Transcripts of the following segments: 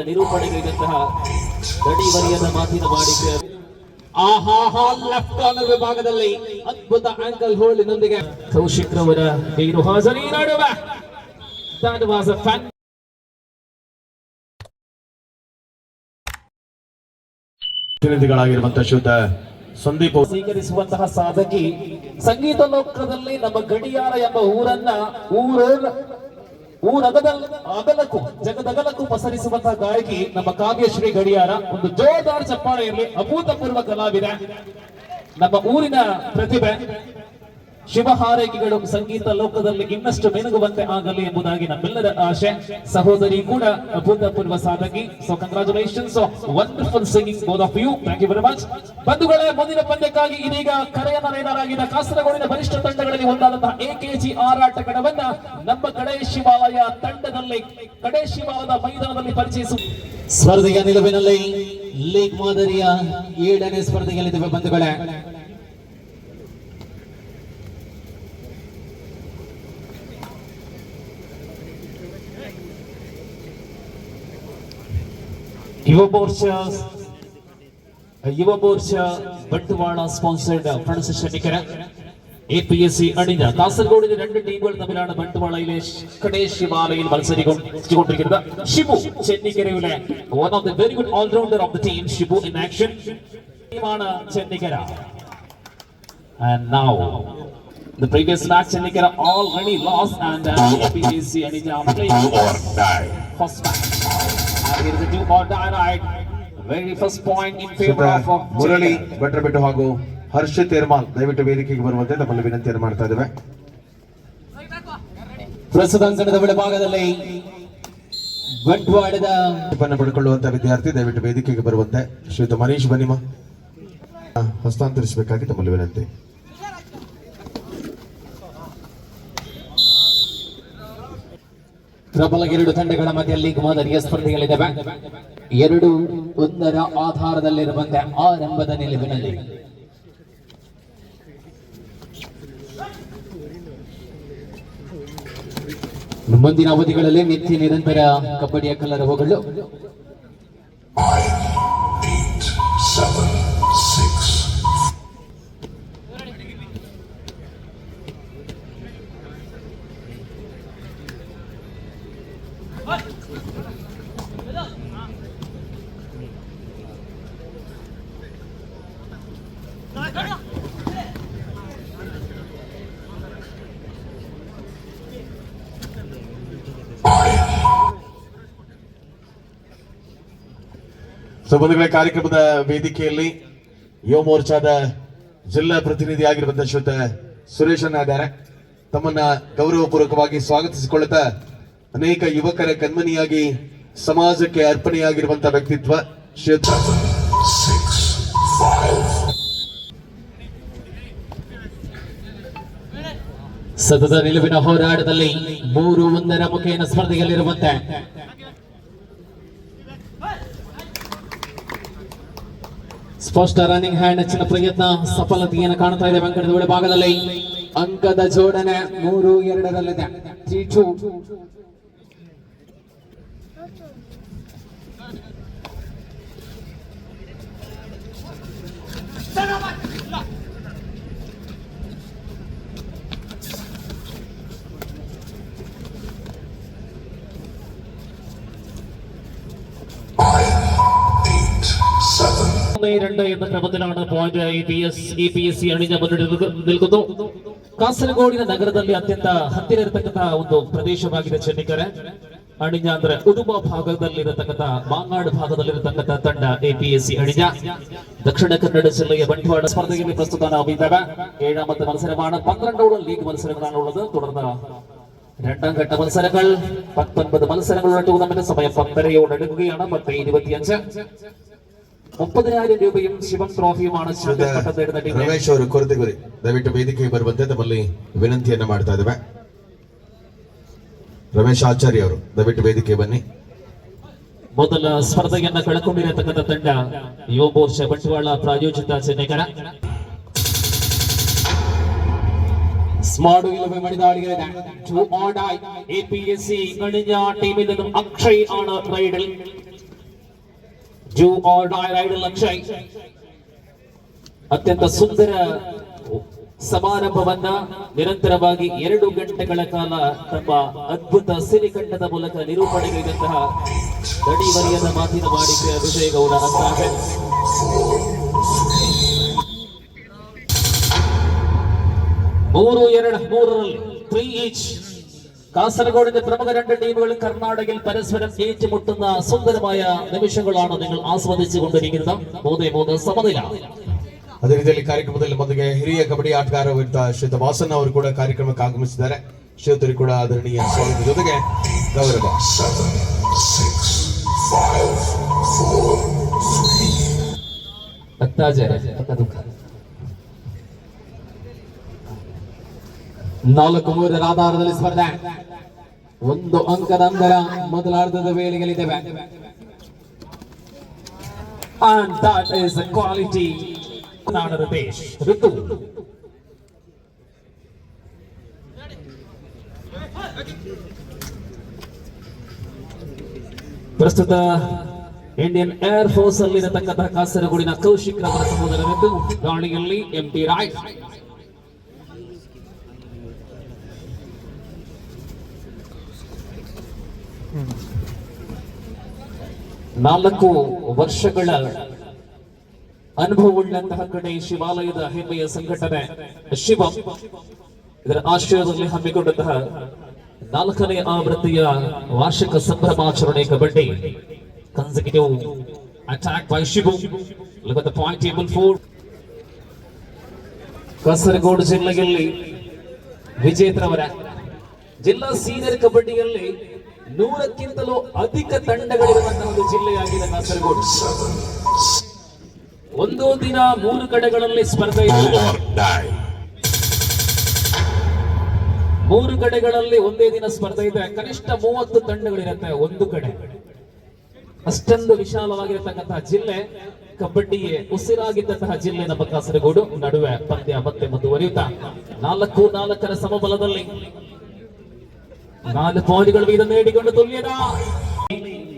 ನಿರೂಪಣೆಗಳಿದಂತಹ ಗಡಿವರಿಯದ ಮಾತಿನ ಮಾಡಿಕೆ left corner ವಿಭಾಗದಲ್ಲಿ ಅದ್ಭುತ ಆಂಕಲ್ ಹೋಲ್ಡಿನೊಂದಿಗೆ ಕೌಶಿಕ್ ರವರ ಗೈರು ಹಾಜರಿ ನಡುವೆ that was a fan ಪ್ರತಿನಿಧಿಗಳಾಗಿರುವಂತಹ ಶುದ್ಧ ಸಂದೀಪ್ ಸ್ವೀಕರಿಸುವಂತಹ ಸಾಧಕಿ ಸಂಗೀತ ಲೋಕದಲ್ಲಿ ನಮ್ಮ ಗಡಿಯಾರ ಎಂಬ ಅಗಲಕ್ಕೂ ಜಗದಗಲಕ್ಕೂ ಪಸರಿಸುವಂತಹ ಗಾಯಕಿ ನಮ್ಮ ಕಾವ್ಯಶ್ರೀ ಗಡಿಯಾರ. ಒಂದು ಜೋರ್ದಾರ್ ಚಪ್ಪಾಳೆ ಇರಲಿ. ಅಭೂತಪೂರ್ವ ಕಲಾವಿದೆ, ನಮ್ಮ ಊರಿನ ಪ್ರತಿಭೆ. ಶಿವ ಹಾರೈಕೆಗಳು ಸಂಗೀತ ಲೋಕದಲ್ಲಿ ಇನ್ನಷ್ಟು ಮೆನುಗುವಂತೆ ಆಗಲಿ ಎಂಬುದಾಗಿ ನಮ್ಮೆಲ್ಲರ ಆಶೆ. ಸಹೋದರಿ ಕೂಡ ಅಭೂತಪೂರ್ವ ಸಾಧಕಿ. So congratulations, wonderful singing both of you. Thank you very much. ಬಂಧುಗಳೇ, ಮುಂದಿನ ಪಂದ್ಯಕ್ಕಾಗಿ ಇದೀಗ ಕರೆಯನ್ನರೇನರಾಗಿದ್ದ ಕಾಸರಗೋಡಿನ ಬಲಿಷ್ಠ ತಂಡಗಳಲ್ಲಿ ಒಂದಾದಂತಹ ಎಕೆಜಿ ಆರಾಟಗಾರವನ್ನ ನಮ್ಮ ಕಡೆ ಶಿವಾಲಯ ತಂಡದಲ್ಲಿ ಕಡೆ ಶಿವಾಲಯದ ಮೈದಾನದಲ್ಲಿ ಪರಿಚಯಿಸುವ ಸ್ಪರ್ಧೆಯ ನಿಲುವಿನಲ್ಲಿ ಲೀಗ್ ಮಾದರಿಯ 7ನೇ ಸ್ಪರ್ಧೆಯಲ್ಲಿದ್ದೇವೆ ಬಂಧುಗಳೇ. ಯುವ Morcha Bantwal sponsored friends ಚೆನ್ನಿಕೆರೆ APSC ಅಣಿದ കാസർഗോഡിന്റെ 2 ടീമുകൾ തമ്മിലാണ് ബണ്ടുവാള കടേ ശിവാലയിൽ മത്സരിച്ചുകൊണ്ടിരിക്കുന്നത്. Shibu ചെന്നിക്കരയിലെ one of the very good all-rounder of the team, Shibu in action. ടീമാണ് Chennikkara. And now the previous match Chennikkara already lost and APSC Anija playing first match. And here is a do or die ride. Very first point in favor of Murali ಭಟ್ರಬೆಟ್ಟು ಹಾಗೂ ಹರ್ಷಿತ್ ಎರ್ಮಾಲ್ ದಯವಿಟ್ಟು ವೇದಿಕೆಗೆ ಬರುವಂತೆ ತಮ್ಮಲ್ಲಿ ವಿನಂತಿಯನ್ನು ಮಾಡ್ತಾ ಇದ್ದೇವೆ. ಪ್ರಸ್ತುತ ಅಂಕಣದ ಬಲಭಾಗದಲ್ಲಿ ಬಂಟ್ವಾಳದ ಪಡೆದುಕೊಳ್ಳುವಂತಹ ವಿದ್ಯಾರ್ಥಿ ದಯವಿಟ್ಟು ವೇದಿಕೆಗೆ ಬರುವಂತೆ ಶ್ರೀಯುತ ಮನೀಶ್ ಬನಿಮ ಹಸ್ತಾಂತರಿಸಬೇಕಾಗಿ ತಮ್ಮಲ್ಲಿ ವಿನಂತಿ. ಪ್ರಬಲ 2 ತಂಡಗಳ ಮಧ್ಯೆ ಲೀಗ್ ಮಾದರಿಯ ಸ್ಪರ್ಧೆಗಳಿದ್ದಾವೆ. 2-1 ಆಧಾರದಲ್ಲಿರುವಂತೆ ಆರಂಭದ ನಿಲುವಿನಲ್ಲಿ ಮುಂದಿನ ಅವಧಿಗಳಲ್ಲಿ ನಿತ್ಯ ನಿರಂತರ ಕಬಡ್ಡಿಯ ಕಲರವಗಳು. ಬಂಧುಗಳೇ, ಕಾರ್ಯಕ್ರಮದ ವೇದಿಕೆಯಲ್ಲಿ ಯುವ ಮೋರ್ಚಾದ ಜಿಲ್ಲಾ ಪ್ರತಿನಿಧಿಯಾಗಿರುವಂತಹ ಶ್ರೀಯುತ ಸುರೇಶ್ ಅಣ್ಣ ಇದ್ದಾರೆ. ತಮ್ಮನ್ನ ಗೌರವಪೂರ್ವಕವಾಗಿ ಸ್ವಾಗತಿಸಿಕೊಳ್ಳುತ್ತಾ ಅನೇಕ ಯುವಕರ ಕಣ್ಮನಿಯಾಗಿ ಸಮಾಜಕ್ಕೆ ಅರ್ಪಣೆಯಾಗಿರುವಂತಹ ವ್ಯಕ್ತಿತ್ವ ಶ್ರೀಯುತ ಸತತ ನಿಲುವಿನ ಹೋರಾಟದಲ್ಲಿ 3-1 ಮುಖೇನ ಸ್ಪರ್ಧೆಯಲ್ಲಿರುವಂತೆ ಸ್ಪಷ್ಟ ರನ್ನಿಂಗ್ ಹ್ಯಾಂಡ್ ಹೆಚ್ಚಿನ ಪ್ರಯತ್ನ ಸಫಲತೆಯನ್ನು ಕಾಣ್ತಾ ಇದೆ. ಅಂಕಣದ ಒಳಭಾಗದಲ್ಲಿ ಅಂಕದ ಜೋಡಣೆ 3-2 3-2. എന്ന ക്രമത്തിലാണ് പോയിന്റ് എപിഎಸ್ಸಿ ಅಣಿಜ ನಿಲ್ಕೊಂಡು. ಕಾಸರಗೋಡಿನ ನಗರದಲ್ಲಿ ಅತ್ಯಂತ ಹತ್ತಿರ ಇರತಕ್ಕಂತಹ ಒಂದು ಪ್ರದೇಶವಾಗಿದೆ ಚೆನ್ನಿಕೆರೆ. ಅಣಿಜ ಅಂದ್ರೆ ಉಡುಪ ಭಾಗದಲ್ಲಿರತಕ್ಕಂಥ ಮಾಂಗಾಡು ಭಾಗದಲ್ಲಿರತಕ್ಕಂಥ ತಂಡ ಎಪಿಎಸ್ಸಿ ಅಣಿಜ. ದಕ್ಷಿಣ ಕನ್ನಡ ಜಿಲ್ಲೆಯ ಬಂಟ್ವಾಳ ಸ್ಪರ್ಧೆಯಲ್ಲಿ ಪ್ರಸ್ತುತ ನಾವು ಇದ್ದಾವೆ. 7ാമത്തെ മത്സരമാണ്. 12 ലീഗ് മത്സരങ്ങളാണ് ഉള്ളത്. തുടർന്ന് 2ാം ഘട്ട മത്സരങ്ങൾ 19 മത്സരങ്ങൾ നടത്തുന്നതിന്റെ സമയം 10:30 അടുക്കുകയാണ്. 10:25 30,000 രൂപയും ശിവം ಟ್ರೋಫಿಯುമാണ് ರಮೇಶ್ ಅವರು ಕೊರತೆಗುರಿ ದಯವಿಟ್ಟು ವೇದಿಕೆಗೆ ಬರುವಂತೆ ತಮ್ಮಲ್ಲಿ ವಿನಂತಿಯನ್ನ ಮಾಡ್ತಾ ಇದ್ದೇವೆ. ರಮೇಶ್ ಆಚಾರ್ಯ ಅವರು ದಯವಿಟ್ಟು ವೇದಿಕೆಗೆ ಬನ್ನಿ. ಮೊದಲ ಸ್ಪರ್ಧೆಯನ್ನ ಕಳ್ಕೊಂಡಿರತಕ್ಕಂಥ ತಂಡ ಯುವ ಮೋರ್ಚಾ ಬಂಟ್ವಾಳ ಪ್ರಾಯೋಜಿತ ಚೆನ್ನಿಕೆರೆ. സ്മാർട്ട് ഇലവ മണിതാളികളുടെ ടു ഓൺ ഡൈ APSC അണിഞ്ഞ ടീമിൽ നിന്നും അക്ഷയ് ആണ് റൈഡിൽ. ടു ഓൺ ഡൈ റൈഡിൽ അക്ഷയ് ಅತ್ಯಂತ ಸುಂದರ ಸಮಾರಂಭವನ್ನ ನಿರಂತರವಾಗಿ 2 ಗಂಟೆಗಳ ಕಾಲ ತಮ್ಮ ಅದ್ಭುತ ಸಿರಿಕಂಠದ ಮೂಲಕ ನಿರೂಪಣೆಗೈದಂತಹ ದಣಿವರಿಯದ ಮಾತಿನ ಮಾಣಿಕ್ಯ ವಿಜಯ್ ಗೌಡ ಅಂತಾರೆ. ಮೂರರಲ್ಲಿ 3 ಈಚ್. കാസർഗോഡിന്റെ പ്രമുഖ 2 ടീമുകൾ കർണാടകയിൽ പരസ്പരം ഏറ്റുമുട്ടുന്ന സുന്ദരമായ നിമിഷങ്ങളാണ് നിങ്ങൾ ആസ്വദിച്ചു കൊണ്ടിരിക്കുന്നത്. 3-3 സമനില. ಅದೇ ರೀತಿಯಲ್ಲಿ ಕಾರ್ಯಕ್ರಮದಲ್ಲಿ ಮೊದಲಿಗೆ ಹಿರಿಯ ಕಬಡ್ಡಿ ಆಟಗಾರರಾಗಿದ್ದ ಶ್ರೀಯುತ ವಾಸನ್ ಅವರು ಕೂಡ ಕಾರ್ಯಕ್ರಮಕ್ಕೆ ಆಗಮಿಸಿದ್ದಾರೆ. ಶ್ರೀಯುತರು ಕೂಡ ಆದರಣೀಯ ಸ್ವಾಗತ ಜೊತೆಗೆ ಗೌರವ. 7, 6, 5, 4, 3. 4-3 ಆಧಾರದಲ್ಲಿ ಸ್ಪರ್ಧೆ. 1 ಅಂಕದ ಅಂತರ ಮೊದಲಾರ್ಧದ ವೇಳೆಗಳಿದ್ದೇವೆ. And that is the quality ಕರ್ನಾಟಕದ ದೇಶ ಋತು. ಪ್ರಸ್ತುತ ಇಂಡಿಯನ್ ಏರ್ ಫೋರ್ಸ್ ಅಲ್ಲಿರತಕ್ಕಂತಹ ಕಾಸರಗೋಡಿನ ಕೌಶಿಕ್ ರವರ ಸಹೋದರರಿದ್ದು ಗಾಳಿಯಲ್ಲಿ MT ರಾಯ್. ನಾಲ್ಕು ವರ್ಷಗಳ ಅನುಭವವುಳ್ಳಂತಹ ಕಡೆ ಶಿವಾಲಯದ ಹೆಮ್ಮೆಯ ಸಂಘಟನೆ ಶಿವಂ ಇದರ ಆಶ್ರಯದಲ್ಲಿ ಹಮ್ಮಿಕೊಂಡಂತಹ 4ನೇ ಆವೃತ್ತಿಯ ವಾರ್ಷಿಕ ಸಂಭ್ರಮಾಚರಣೆ kabaddi conservative attack by Shivu. Look at the point table 4. Kasaragod ಜಿಲ್ಲೆಯಲ್ಲಿ ವಿಜೇತರವರ ಜಿಲ್ಲಾ ಸೀನಿಯರ್ ಕಬಡ್ಡಿಯಲ್ಲಿ 100ಕ್ಕಿಂತಲೂ ಅಧಿಕ ತಂಡಗಳಿರುವಂತಹ ಒಂದು ಜಿಲ್ಲೆಯಾಗಿದೆ ಕಾಸರಗೋಡು. ಒಂದು ದಿನ 3 ಕಡೆಗಳಲ್ಲಿ ಸ್ಪರ್ಧೆ ಇದೆ. 3 ಕಡೆಗಳಲ್ಲಿ ಒಂದೇ ದಿನ ಸ್ಪರ್ಧೆ ಇದೆ. ಕನಿಷ್ಠ 30 ತಂಡಗಳಿರುತ್ತೆ ಒಂದು ಕಡೆ. ಅಷ್ಟೊಂದು ವಿಶಾಲವಾಗಿರತಕ್ಕಂತಹ ಜಿಲ್ಲೆ, ಕಬಡ್ಡಿಯೇ ಉಸಿರಾಗಿದ್ದಂತಹ ಜಿಲ್ಲೆ ನಮ್ಮ ಕಾಸರಗೋಡು. ನಡುವೆ ಪಂದ್ಯ ಮತ್ತೆ ಮುಂದುವರಿಯುತ್ತಾ 4-4 ಸಮಬಲದಲ್ಲಿ 4 ಪಾಯಿಂಟ್ಗಳು ವೀದ ನೀಡಿಕೊಂಡು ತುಲ್ಯದ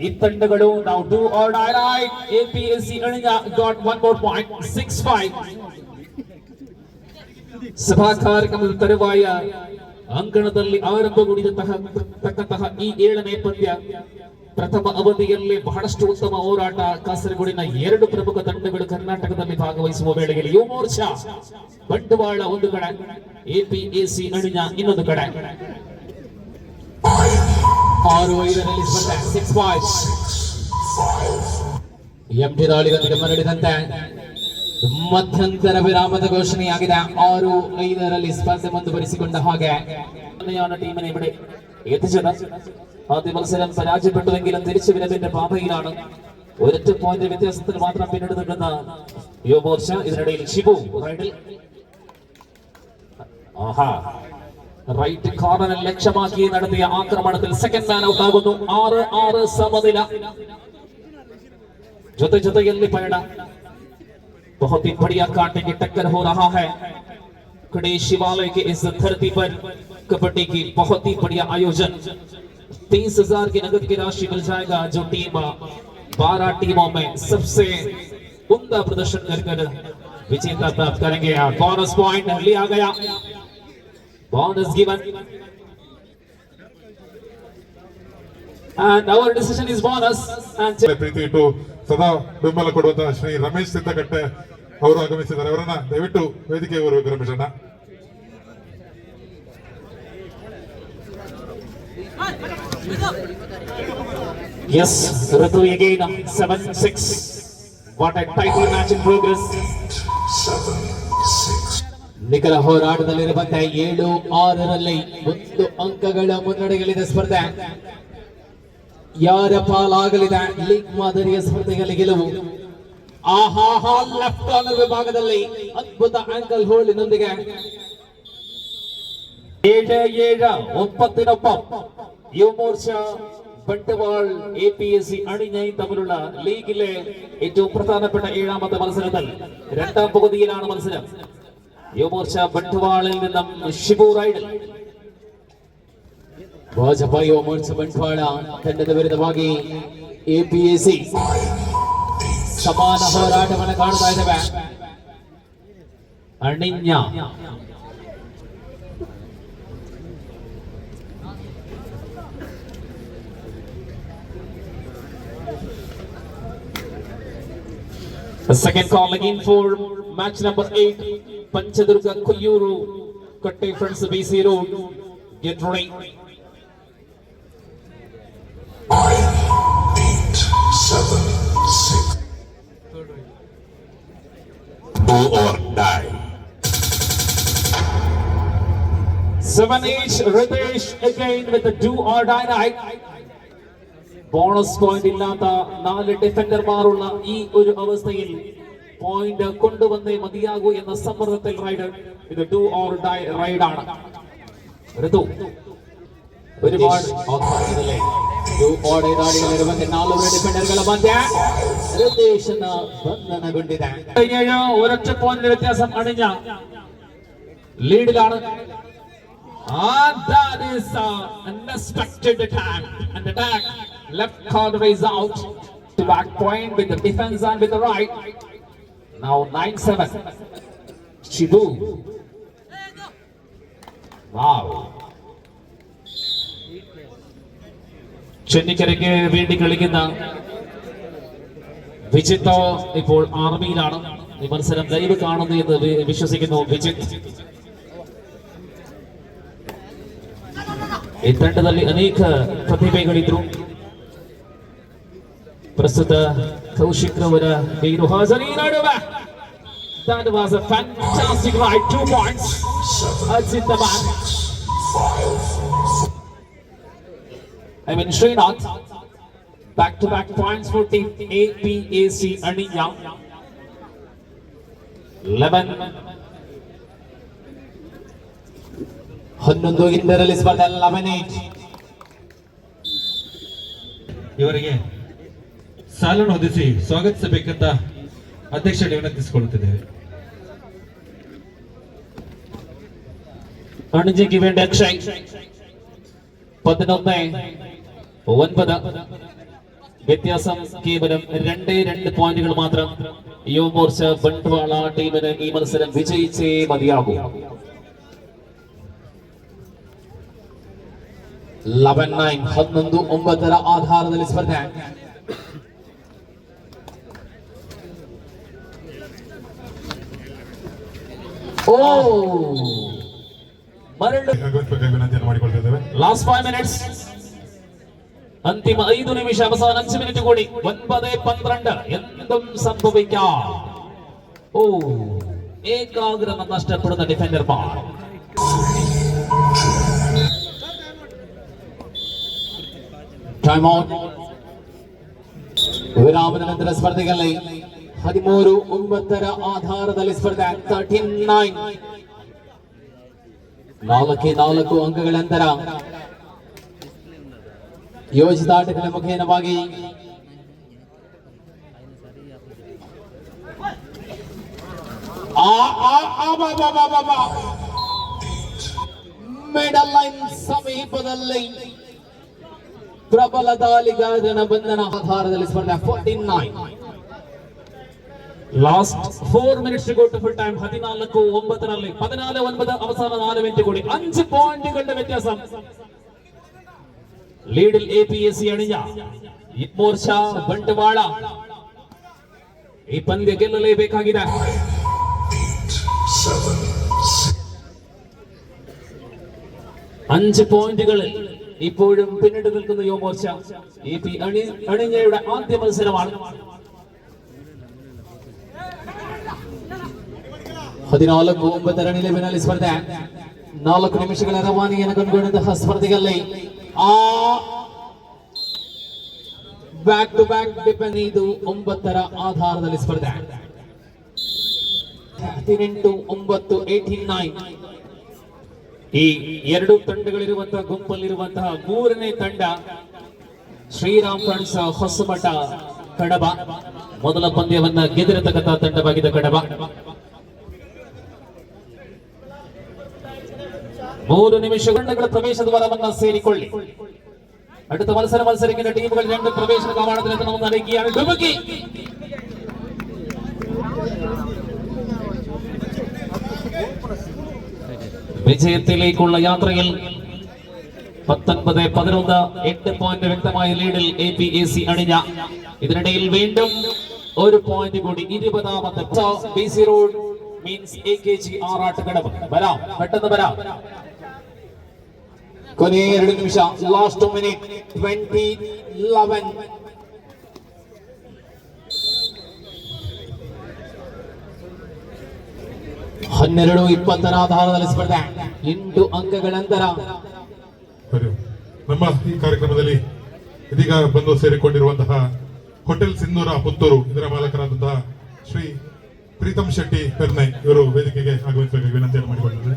ಈ ತಂಡಗಳು ನಾವು do or die raid. APSC ಅಣಿಗ ಗಾಟ್ 1 more point 6-5. ಸಭಾ ಕಾರ್ಯಕ್ರಮದ ತರುವಾಯ ಅಂಕಣದಲ್ಲಿ ಆರಂಭಗೊಂಡಿದ್ದಂತಹ ಈ 7ನೇ ಪಂದ್ಯ ಪ್ರಥಮ ಅವಧಿಯಲ್ಲಿ ಬಹಳಷ್ಟು ಉತ್ತಮ ಹೋರಾಟ. ಕಾಸರಗೋಡಿನ 2 ಪ್ರಮುಖ ತಂಡಗಳು ಕರ್ನಾಟಕದಲ್ಲಿ ಭಾಗವಹಿಸುವ ವೇಳೆಯಲ್ಲಿ ಯುವ ಮೋರ್ಚಾ ಬಂಟ್ವಾಳ ಒಂದು ಕಡೆ, APSC ಅಣಿಗ ಇನ್ನೊಂದು ಕಡೆ. 6-5ರಲ್ಲಿ ಸ್ಪರ್ಧೆ 6-5. MT ದಾಳಿಯೊಂದಿಗೆ ಮರಳಿದಂತೆ ಮಧ್ಯಂತರ ವಿರಾಮದ ಘೋಷಣೆಯಾಗಿದೆ. 6-5ರಲ್ಲಿ സ്പർദ്ധ ಮುಂದುವರಿಸಿಕೊಂಡ ಹಾಗೆ ടീമിനെ ഇവിടെ എത്തിച്ചത്. ആദ്യ മത്സരം പരാജയപ്പെട്ടുവെങ്കിലും തിരിച്ചു വരവിന്റെ പാതയിലാണ്. ഒരൊറ്റ പോയിന്റ് വ്യത്യാസത്തിൽ മാത്രം പിന്നീട് നിൽക്കുന്ന യുവമോർച്ച. ഇതിനിടയിൽ ഷിബു റൈഡിൽ റൈറ്റ് കോർണറിൽ ലക്ഷ്യമാക്കി നടത്തിയ ആക്രമണത്തിൽ സെക്കൻഡ് മാൻ ഔട്ട് ആകുന്നു. 6-6 സമനില. ಜೊತೆಯಲ್ಲಿ ಪಯಣ. बहुत ही बढ़िया कांटे की टक्कर हो रहा है. कड़े शिवालय के इस धरती पर कबड्डी की बहुत ही बढ़िया आयोजन. 30,000 की नगद की राशि मिल जाएगा जो टीम 12 टीमों में सबसे उम्दा प्रदर्शन कर विजेता प्राप्त करेंगे. बोनस पॉइंट लिया गया. Bonus given and our decision is bonus. and ಪ್ರೀತಿ ಇಟ್ಟು ಸದಾ ಬೆಂಬಲ ಕೊಡುವಂತಹ ಶ್ರೀ ರಮೇಶ್ ಸಿದ್ದಕಟ್ಟೆ ಅವರು ಆಗಮಿಸಿದ್ದಾರೆ. ಅವರನ್ನ ದಯವಿಟ್ಟು ವೇದಿಕೆಗೆ ಬರಬೇಕು. ರಮೇಶ್ ಅಣ್ಣ. yes, Ritu again 7-6. what a title match in progress. 7-6. ನಿಖರ ಹೋರಾಟದಲ್ಲಿರುವಂತೆ 7-6ರಲ್ಲಿ 1 ಅಂಕಗಳ ಮುನ್ನಡೆಯಲ್ಲಿದೆ ಸ್ಪರ್ಧೆ. ಯಾರ ಪಾಲಾಗಲಿದೆ ಲೀಗ್ ಮಾದರಿಯ ಸ್ಪರ್ಧೆಯಲ್ಲಿ ಗೆಲುವು? ಲೆಫ್ಟ್ ಕಾರ್ನರ್ ವಿಭಾಗದಲ್ಲಿ ಅದ್ಭುತ ಆಂಕಲ್ ಹೋಲ್ಡಿನೊಂದಿಗೆ 7-7 യുവ മോർച്ച ബണ്ട്വാൾ APSC അണിഞ്ഞയും തമ്മിലുള്ള ലീഗിലെ ഏറ്റവും പ്രധാനപ്പെട്ട 7ാമത്തെ മത്സരത്തിൽ 2ാം പകുതിയിലാണ് മത്സരം. ಯುವಮೋರ್ಚಾ ಬಂಟ್ವಾಳದಲ್ಲಿ ನಿന്നും ಶಿಬು ರೈಡಲ್. ಭಾಜಪ ಯುವ ಮೋರ್ಚಾ ಬಂಟ್ವಾಳ ತಂಡದ ವಿರುದ್ಧವಾಗಿ ಎಪಿಎಸಿ ಸಮಾನ ಹೋರಾಟವನ್ನು ಕಾಣ್ತಾ ಇದ್ದೇವೆ. ಅಣಿನ್ಯ The second call again for match number 8, Panchadurga Koyuru Katte Friends BC Road. Get ready. 9, 8, 7, 6. Do or die. 7H Ritesh again with the do or die night. Bonus point ഇല്ലാത്ത 4 ഡിഫൻഡർമാരുള്ള ഈ ഒരു അവസ്ഥയിൽ പോയിന്റ് കൊണ്ടുവന്നേ മതിയാകൂ എന്ന സമ്മർദ്ദത്തിൽ റൈഡർ. ഇത് do or die റൈഡാണ്. ഋതു ഒരുപാട് ഡു ഓർ ഡൈ റാഡികൾ ഇರುವಂತೆ 4 ഡിഫൻഡರ್ಗಳ ಮಧ್ಯ ರಿತೇಶನ ಬಂಧನಗೊಂಡಿದೆ. ഒരൊറ്റ പോയിന്റ് വ്യത്യാസം അണിഞ്ഞ ലീഡിലാണ്. And that is an unexpected attack. And attack left corner is out to back point with the defense and with the right. Now 9-7. Shibu. Wow. ചെന്നിക്കരയ്ക്ക് വേണ്ടി കളിക്കുന്ന വിജിത്ത് ഇപ്പോൾ ആർമിയിലാണ്. ഈ മത്സരം live കാണുന്നു എന്ന് വിശ്വസിക്കുന്നു വിജിത്ത്. ಈ ತಂಡದಲ್ಲಿ ಅನೇಕ ಪ್ರತಿಭೆಗಳಿದ್ರು. ಪ್ರಸ್ತುತ ಕೌಶಿಕ್ ರವರ ಗೈರು ಹಾಜರಿ ನಡುವೆ that was a fantastic ride, 2 points. Ajit the man. I mean Srinath, back to back points for team APAC Aniya. 11 ಇನ್ನರಲ್ಲಿ ಸ್ಪರ್ಧೆ 11-8. ಇವರಿಗೆ ಸಾಲನ್ನು ಹೊದಿಸಿ ಸ್ವಾಗತಿಸಬೇಕಂತ ಅಧ್ಯಕ್ಷರಿಗೆ ವಿನಂತಿಸಿಕೊಳ್ಳುತ್ತಿದ್ದೇವೆ. അണിഞ്ചയ്ക്ക് വേണ്ടി അക്ഷയ് 11-9. വ്യത്യാസം കേവലം 2 പോയിന്റുകൾ മാത്രം. യുവമോർച്ച ബണ്ട്വാള ടീമിന് ഈ മത്സരം വിജയിച്ചേ മതിയാകൂ. 11-9 11-9 ಆಧಾರದಲ್ಲಿ ಸ್ಪರ್ಧೆ. ವಿನಂತಿಯನ್ನು ಮಾಡಿಕೊಳ್ತಿದ್ದೇವೆ. Last 5 minutes. ಅಂತಿಮ 5 ನಿಮಿಷ, ಅವಸಾನ 5 ಮಿನಿಟ್ കൂടി. 9-12 എന്തും സംഭവിക്കാം. ഏകാഗ്രത നഷ്ടപ്പെടുന്ന ഡിഫൻഡർമാർ. Time out. ವಿರಾಮದ ನಂತರ ಸ್ಪರ್ಧೆಗಳಲ್ಲಿ 13-9 ಆಧಾರದಲ್ಲಿ ಸ್ಪರ್ಧೆ. 13-9 4 ಅಂಕಗಳ ಅಂತರ. ಯೋಜಿತ ಆಟಗಳ ಮುಖೇನವಾಗಿ ಮಿಡಲ್ ಲೈನ್ ಸಮೀಪದಲ್ಲಿ ಪ್ರಬಲ ದಾಳಿಗಾರನ ಬಂಧನ. ಆಧಾರದಲ್ಲಿ ಸ್ಪರ್ಧೆ. 14-9 last 4 minutes to go to full time. 14-9 14-9 അവസാന 4 മിനിറ്റ് കൂടി. 5 പോയിന്റുകളുടെ വ്യത്യാസം. ലീഡിൽ APAC അണിഞ്ഞ യുവമോർച്ച ಬಂಟ್ವಾಳ ಈ ಪಂದ್ಯ ಗೆಲ್ಲಲೇಬೇಕಾಗಿದೆ. 5 പോയിന്റുകളിൽ ഇപ്പോഴും പിന്നിട്ട് നിൽക്കുന്ന യുവമോർച്ച. AP അണിഞ്ഞയുടെ ആദ്യ മത്സരമാണ്. 14-9 ನಿಲುವಿನಲ್ಲಿ ಸ್ಪರ್ಧೆ. 4 ನಿಮಿಷಗಳ ರವಾನೆಯನ್ನು ಕೈಗೊಂಡಂತಹ ಸ್ಪರ್ಧೆಯಲ್ಲಿ ಬ್ಯಾಕ್ ಟು ಬ್ಯಾಕ್ ಡಿಪೆಂಡ್. ಇದು 9 ಆಧಾರದಲ್ಲಿ ಸ್ಪರ್ಧೆ. 18-9 18-9. ಈ 2 ತಂಡಗಳಿರುವಂತಹ ಗುಂಪಲ್ಲಿರುವಂತಹ 3ನೇ ತಂಡ ಶ್ರೀರಾಮ್ ಫ್ರೆಂಡ್ಸ್ ಹೊಸಮಠ ಕಡಬ. ಮೊದಲ ಪಂದ್ಯವನ್ನ ಗೆದ್ದಿರತಕ್ಕಂತಹ ತಂಡವಾಗಿದೆ ಕಡಬ. 3 നിമിഷಗಳ പ്രവേശ ദ്വാരമെന്ന ಸೇರಿಕೊಳ್ಳಿ. അടുത്ത മത്സരിക്കുന്ന ടീമുകൾ 2 പ്രവേശന കവാടത്തിലെത്തണമെന്ന് അറിയിക്കുകയാണ്. ഡുബുക്കി വിജയത്തിലേക്കുള്ള യാത്രയിൽ 19-11 8 പോയിന്റ് വ്യക്തമായ ലീഡിൽ APAC അണിഞ്ഞ. ഇതിനിടയിൽ വീണ്ടും 1 പോയിന്റ് കൂടി 20ാമത്തെ BC road means AKG Arattukadavu. വരാം, പെട്ടെന്ന് വരാം. കൊനേ 2 നിമിഷം. Last minute 20-11. ಹನ್ನೆರಡು 20 ಆಧಾರದಲ್ಲಿ ಸ್ಪರ್ಧೆ. 8 ಅಂಕಗಳ ಅಂತರ. ನಮ್ಮ ಈ ಕಾರ್ಯಕ್ರಮದಲ್ಲಿ ಇದೀಗ ಬಂದು ಸೇರಿಕೊಂಡಿರುವಂತಹ ಹೋಟೆಲ್ ಸಿಂಧೂರ ಪುತ್ತೂರು ಇದರ ಮಾಲಕರಾದಂತಹ ಶ್ರೀ ಪ್ರೀತಮ್ ಶೆಟ್ಟಿ ಪೆರ್ನೈ ಇವರು ವೇದಿಕೆಗೆ ಆಗಮಿಸಬೇಕಾಗಿ ವಿನಂತಿಯನ್ನು ಮಾಡಿಕೊಂಡಿದ್ದಾರೆ.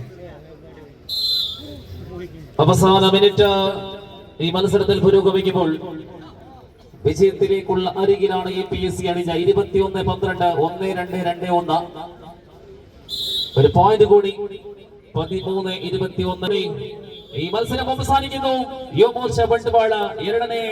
അവസാന മിനിറ്റ് ഈ മത്സരത്തിൽ പുരോഗമിക്കുമ്പോൾ വിജയത്തിലേക്കുള്ള അരികിലാണ് APAC അണിഞ്ഞ. 21-12 1-2-2-1. ഒരു പോയിന്റ് കൂടി 13-21. ഈ മത്സരം അവസാനിക്കുന്നു. യുവമോർച്ച ബണ്ട്വാള 2ನೇ